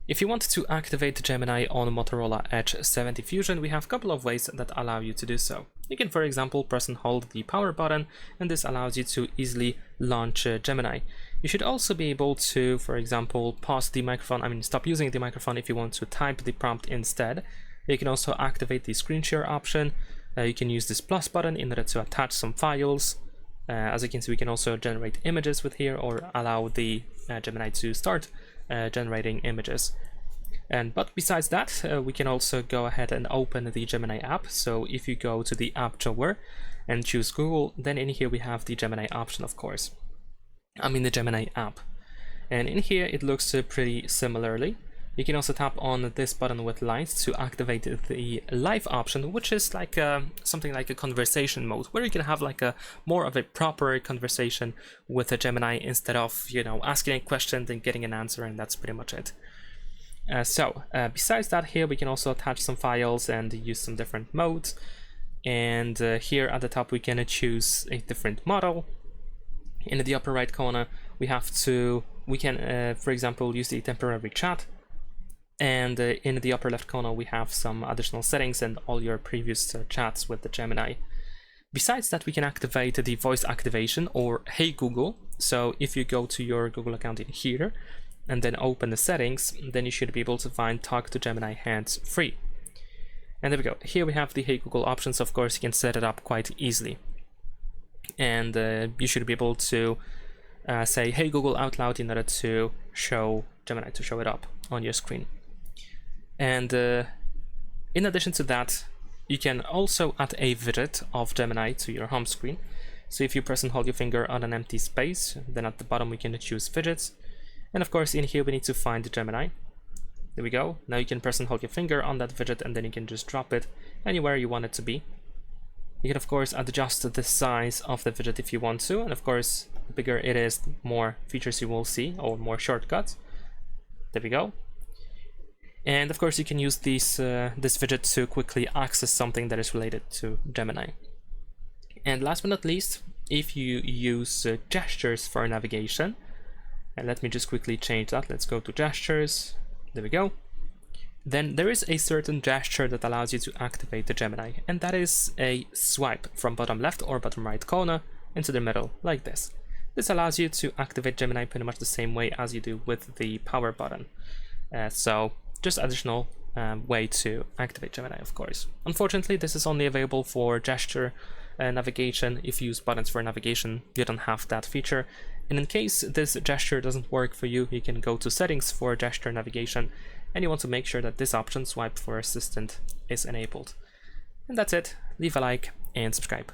If you want to activate Gemini on Motorola Edge 70 Fusion, we have a couple of ways that allow you to do so. You can, for example, press and hold the power button, and this allows you to easily launch Gemini. You should also be able to, for example, pause the microphone, stop using the microphone if you want to type the prompt instead. You can also activate the screen share option. You can use this plus button in order to attach some files. As you can see, we can also generate images with here, or allow the Gemini to start generating images. But besides that, we can also go ahead and open the Gemini app. So if you go to the app drawer and choose Google, then in here we have the Gemini option, of course. The Gemini app. And in here it looks pretty similarly. You can also tap on this button with lines to activate the live option, which is like something like a conversation mode, where you can have like a more of a proper conversation with a Gemini instead of, asking a question and getting an answer, and that's pretty much it. Besides that, here we can also attach some files and use some different modes. And here at the top we can choose a different model. In the upper right corner we can for example use the temporary chat. And in the upper left corner we have some additional settings and all your previous chats with the Gemini. Besides that, we can activate the voice activation, or Hey Google. So if you go to your Google account in here and then open the settings, then you should be able to find Talk to Gemini hands free. And there we go. Here we have the Hey Google options. Of course, you can set it up quite easily. And you should be able to say Hey Google out loud in order to show Gemini, to show it up on your screen. And in addition to that, you can also add a widget of Gemini to your home screen. So if you press and hold your finger on an empty space, then at the bottom we can choose widgets. And of course in here we need to find Gemini. There we go. Now you can press and hold your finger on that widget, and then you can just drop it anywhere you want it to be. You can of course adjust the size of the widget if you want to, and of course the bigger it is, the more features you will see, or more shortcuts. There we go. And of course you can use this widget to quickly access something that is related to Gemini. And last but not least, if you use gestures for navigation, and let me just quickly change that. Let's go to gestures. There we go. Then there is a certain gesture that allows you to activate the Gemini, and that is a swipe from bottom left or bottom right corner into the middle, like this. This allows you to activate Gemini pretty much the same way as you do with the power button. So just additional way to activate Gemini, of course. Unfortunately, this is only available for gesture navigation. If you use buttons for navigation, you don't have that feature. And in case this gesture doesn't work for you, you can go to settings for gesture navigation, and you want to make sure that this option, swipe for assistant, is enabled. And that's it. Leave a like and subscribe.